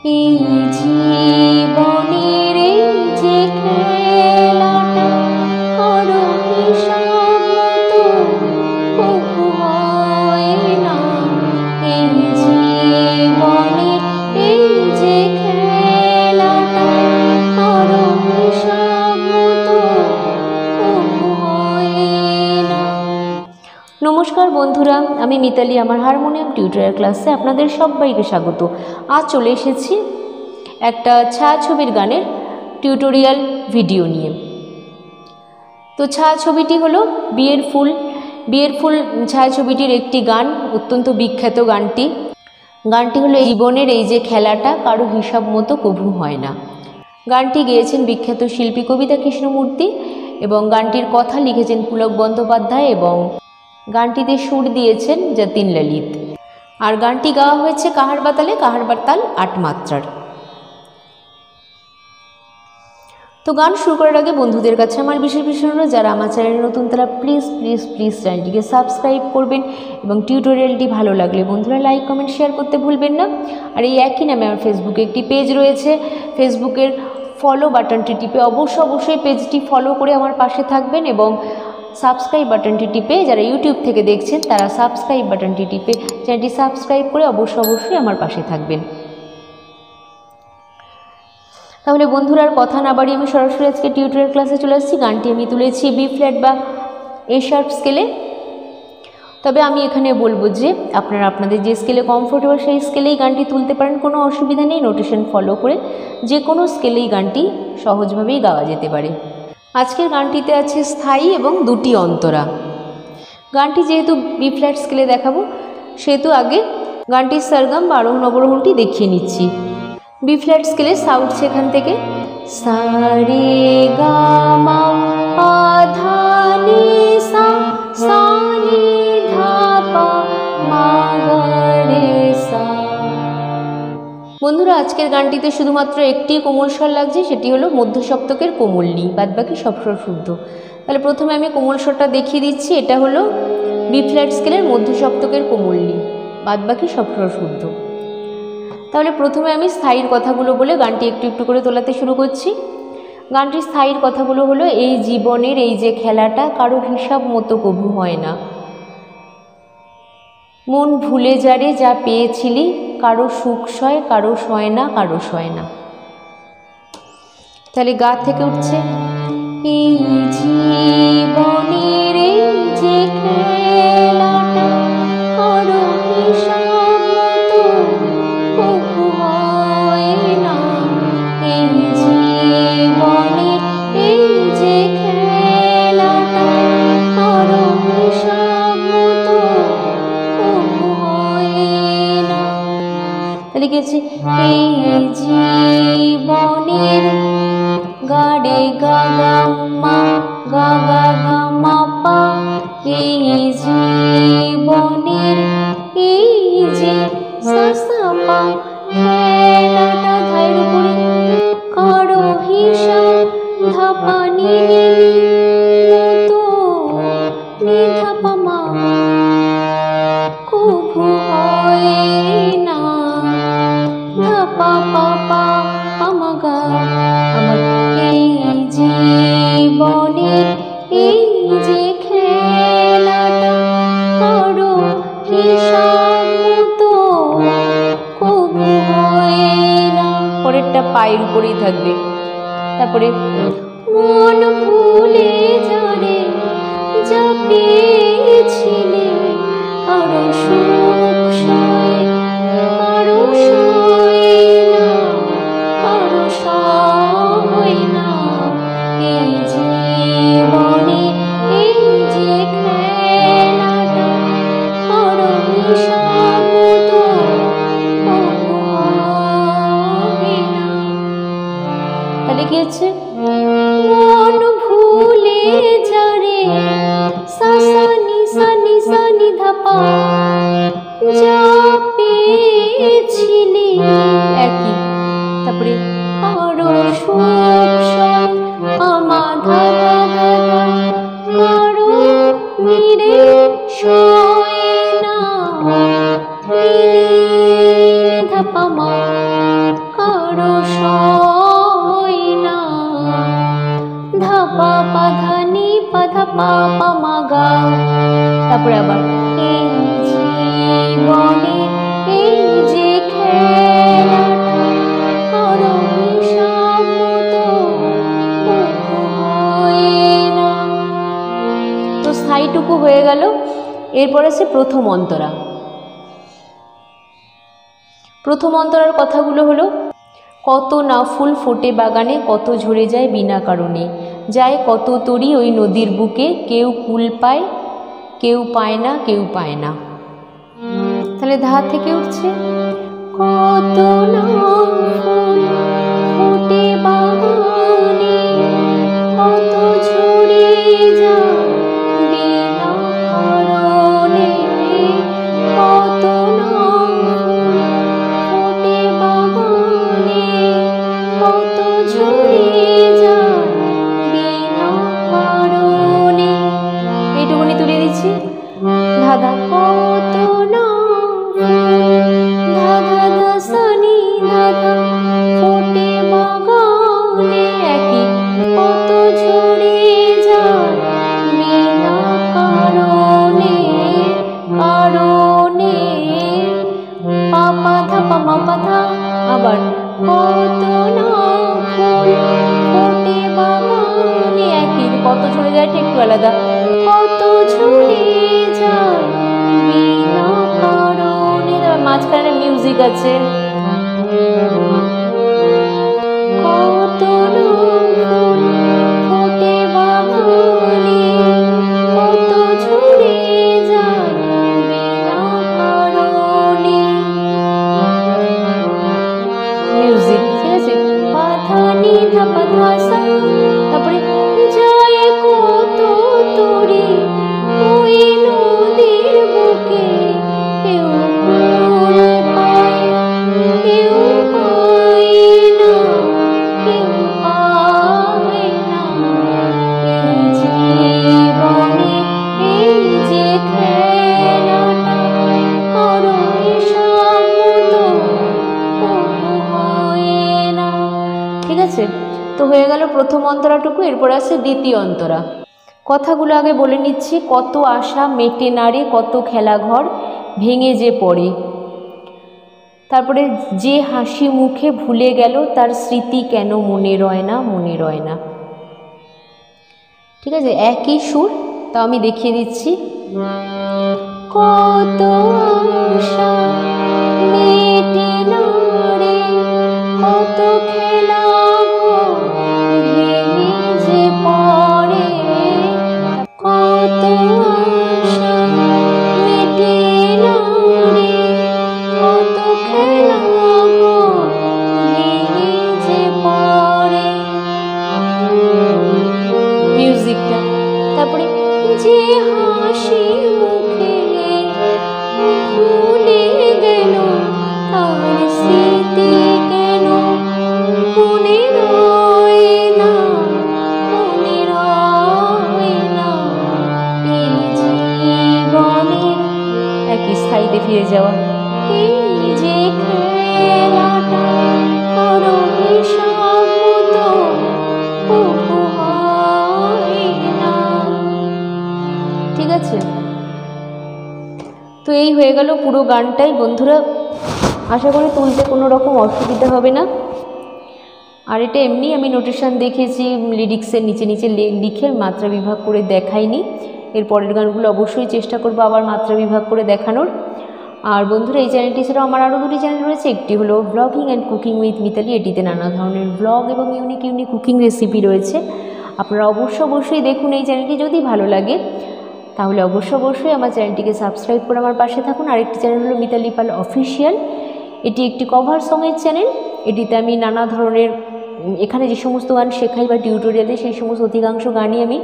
এই জীবনের এই যে খেলাটা কারো হিসাব মতো কভু হয় না। এই জীবনের এই যে খেলাটা কারো হিসাব মতো কভু হয় না। নমস্কার বন্ধুরা, আমি মিতালি। আমার হারমোনিয়াম টিউটোরিয়াল ক্লাসে আপনাদের সবাইকে স্বাগত। আজ চলে এসেছি একটা ছায়াছবির গানের টিউটোরিয়াল ভিডিও নিয়ে। তো ছায়াছবিটি হলো বিয়ের ফুল। বিয়ের ফুল ছায়াছবিটির একটি গান, অত্যন্ত বিখ্যাত গানটি হলো জীবনের এই যে খেলাটা কারো হিসাব মতো কভু হয় না। গানটি গেয়েছেন বিখ্যাত শিল্পী কবিতা কৃষ্ণমূর্তি এবং গানটির কথা লিখেছেন পুলক বন্দ্যোপাধ্যায় এবং গানটিতে সুর দিয়েছেন যতীন ললিত। আর গানটি গাওয়া হয়েছে কাহারবা তালে, কাহারবার তাল ৮ মাত্রার। তো গান শুরু করার আগে বন্ধুদের কাছে আমার বিশেষ অনুরোধ, যারা আমার চ্যানেলে নতুন তারা প্লিজ প্লিজ প্লিজ চ্যানেলটিকে সাবস্ক্রাইব করবেন এবং টিউটোরিয়ালটি ভালো লাগলে বন্ধুরা লাইক কমেন্ট শেয়ার করতে ভুলবেন না। আর এই একই নামে আমার ফেসবুকে একটি পেজ রয়েছে, ফেসবুকের ফলো বাটনটি টিপে অবশ্যই পেজটি ফলো করে আমার পাশে থাকবেন এবং সাবস্ক্রাইব বাটনটি টিপে যারা ইউটিউব থেকে দেখছেন তারা সাবস্ক্রাইব বাটনটি টিপে চ্যানেলটি সাবস্ক্রাইব করে অবশ্যই আমার পাশে থাকবেন। তাহলে বন্ধুরা আর কথা না বাড়িয়ে আমি সরাসরি আজকে টিউটোরিয়াল ক্লাসে চলে আসছি। গানটি আমি তুলেছি বি ফ্ল্যাট বা এ শার্প স্কেলে। তবে আমি এখানে বলবো যে আপনারা আপনাদের যে স্কেলে কমফোর্টেবল সেই স্কেলেই গানটি তুলতে পারেন, কোনো অসুবিধা নেই। নোটেশন ফলো করে যে কোনো স্কেলেই গানটি সহজভাবেই গাওয়া যেতে পারে। আজকের গানটিতে আছে স্থায়ী এবং 2টি অন্তরা। গানটি যেহেতু বি ফ্ল্যাট স্কেলে দেখাবো সেহেতু আগে গানটির সরগম বা আরোহণ অবরোহণটি দেখিয়ে নিচ্ছি। বি ফ্ল্যাট স্কেলে সা উঠছে এখান থেকে সা রে গা মা পা ধা নি সা, সা নি ধা পা মা গা রে সা। বন্ধুরা আজকের গানটিতে শুধুমাত্র একটি কোমল স্বর লাগছে, সেটি হলো মধ্য সপ্তকের কোমল নি, বাদবাকি সব স্বর শুদ্ধ। তাহলে প্রথমে আমি কোমল স্বরটা দেখিয়ে দিচ্ছি। এটা হলো বি ফ্ল্যাট স্কেলের মধ্য সপ্তকের কোমল নি, বাদবাকি সব স্বর শুদ্ধ। তাহলে প্রথমে আমি স্থায়ীর কথাগুলো বলে গানটি একটু একটু করে তোলাতে শুরু করছি। গানটির স্থায়ীর কথাগুলো হলো এই জীবনের এই যে খেলাটা কারো হিসাব মতো কভু হয় না। মন ভুলে যারে যা পেয়েছিলি, কারো সুখ সয় কারো সয় না, কারো সয় না। তাহলে গা থেকে উঠছে এই জীবনের এই যে খেলাটা কারো হিসাব মতো কভু হয় না। এই জীবনের এই যে খেলাটা কারো হিসাব মতো কভু হয় না। তাহলে কি হচ্ছে এই জীবনের গা রে গা গা মা, গা গা গা মা পা। এই জীবনের এই যে সা সা পা খেলাটা ধায়ের উপরে কারো হিসাব ধা পা নি মতো নি ধা পা মা কভু হয় না। ধা পা পা পা পা মা গা। আমার এই জীবনের এই যে খেলাটা কারো হিসাব মতো কভু হয় না। পরেরটা পায়ের উপরেই থাকবে। তারপরে মন ভুলে যারে যা পেয়েছিলে, কারো সুখ সয় কারো সয় না, কারো সয় না। এই জীবনে এই যে খেলাটা কারো হিসাব মতো কভু হয় না। তাহলে কি হচ্ছে মন ভুলে যারে সা সা নি ধা পা যা পেয়েছিলি একই। তারপরে কারো সুখ সয় আমা ধা ধা ধা ধা, কারো নিরে সয় না নি ধা পা মা, পা মা গা। তারপরে আবার এই জীবনে এই যে খেলাটা করো হিসাব মতো হয় না। তো স্থায়ীটুকু হয়ে গেল। এরপর আছে প্রথম অন্তরা। প্রথম অন্তরার কথাগুলো হলো, কত না ফুল ফোটে বাগানে, কত ঝরে যায় বিনা কারণে, যায় কত তরি ওই নদীর বুকে, কেউ কুল পায় কেউ পায় না, কেউ পায় না। তাহলে ধা থেকে উঠছে, কত না ফুল ফোটে বাগানে, কত ঝরে যায় বিনা কারণে, কত না ফুল ফোটে বাগানে, কত ঝরে যায় বিনা কারণে। এইটুকুনি তুলে দিচ্ছি। ধাধা কত না ধাধা দাসানি ধাধা ফোটে বাগানে, একই কত ঝরে যায় বিনা কারণে কারণে। পাপা ধা পামা পাধা, আবার কত না ফুল ফোটে বাগানে, একই কত ঝরে যায় ঠিক একটু আলাদা, কত ঝরে যায় বিনা কারণে। মাঝখানে মিউজিক আছে। কত না ফুল ফোটে বাগানে, কত ঝরে যায় বিনা কারণে। মিউজিক, ঠিক আছে। পাধা নি ধা পাধা সা, তারপরে যায় কত তরি ওই নদীর বুকে, কেউ কুল পায় কেউ পায় না, কেউ পায় না। এই জীবনে এই যে খেলাটা করো হিসাব মতো হয় না। ঠিক আছে, তো হয়ে গেল প্রথম অন্তরাটুকু। এরপর আছে দ্বিতীয় অন্তরা। কথাগুলো আগে বলে নিচ্ছি। কত আশা মেটে নারে, কত খেলাঘর ভেঙে যে পড়ে, তারপরে যে হাসি মুখে ভুলে গেল তার স্মৃতি কেন মনে রয় না, মনে রয় না। ঠিক আছে, একই সুর, তা আমি দেখিয়ে দিচ্ছি। কত আশা মেটে নারে, কত খেলাঘর ভেঙে যে পড়ে, কত আশা মেটে নারে, কত খেলাঘর ভেঙে যে পড়ে। মিউজিকটা, তারপরে যে হাসি মুখে ভুলে গেল তার স্মৃতি কেন মনে রয় না, মনে রয় না। এই জীবনের একই স্থায়ীতে ফিরে যাওয়া, এই যে খেলাটা করো হিসাব মতো হয় না। ঠিক আছে, তো এই হয়ে গেল পুরো গানটাই। বন্ধুরা, আশা করি তুলতে কোনো রকম অসুবিধা হবে না। আর এটা এমনি আমি নোটেশন দেখেছি, লিরিক্সের নিচে নিচে লিখে মাত্রা বিভাগ করে দেখাইনি। এর পরের গানগুলো অবশ্যই চেষ্টা করবো আবার মাত্রা বিভাগ করে দেখানোর। আর বন্ধুরা, এই চ্যানেলটি ছাড়াও আমার আরও দুটি চ্যানেল রয়েছে। একটি হলো blogging and cooking with Mitali, এটিতে নানা ধরনের ব্লগ এবং ইউনিক ইউনিক কুকিং রেসিপি রয়েছে। আপনারা অবশ্যই দেখুন এই চ্যানেলটি। যদি ভালো লাগে তাহলে অবশ্যই আমার চ্যানেলটিকে সাবস্ক্রাইব করে আমার পাশে থাকুন। আরেকটি চ্যানেল হলো মিতালি পাল অফিসিয়াল, এটি একটি কভার সঙের চ্যানেল। এটিতে আমি নানা ধরনের, এখানে যে সমস্ত গান শেখাই বা টিউটোরিয়ালে, সেই সমস্ত অধিকাংশ গানই আমি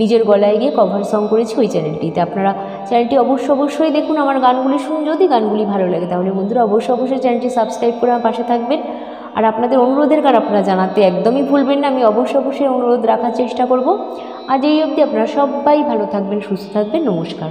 নিজের গলায় গিয়ে কভার সং করেছি ওই চ্যানেলটিতে। আপনারা চ্যানেলটি অবশ্যই দেখুন, আমার গানগুলি শুনুন। যদি গানগুলি ভালো লাগে তাহলে বন্ধুরা অবশ্যই চ্যানেলটি সাবস্ক্রাইব করে আমার পাশে থাকবেন। আর আপনাদের অনুরোধের গান আপনারা জানাতে একদমই ভুলবেন না, আমি অবশ্যই অনুরোধ রাখার চেষ্টা করব। আজ এই অবধি আপনারা সবাই ভালো থাকবেন, সুস্থ থাকবেন। নমস্কার।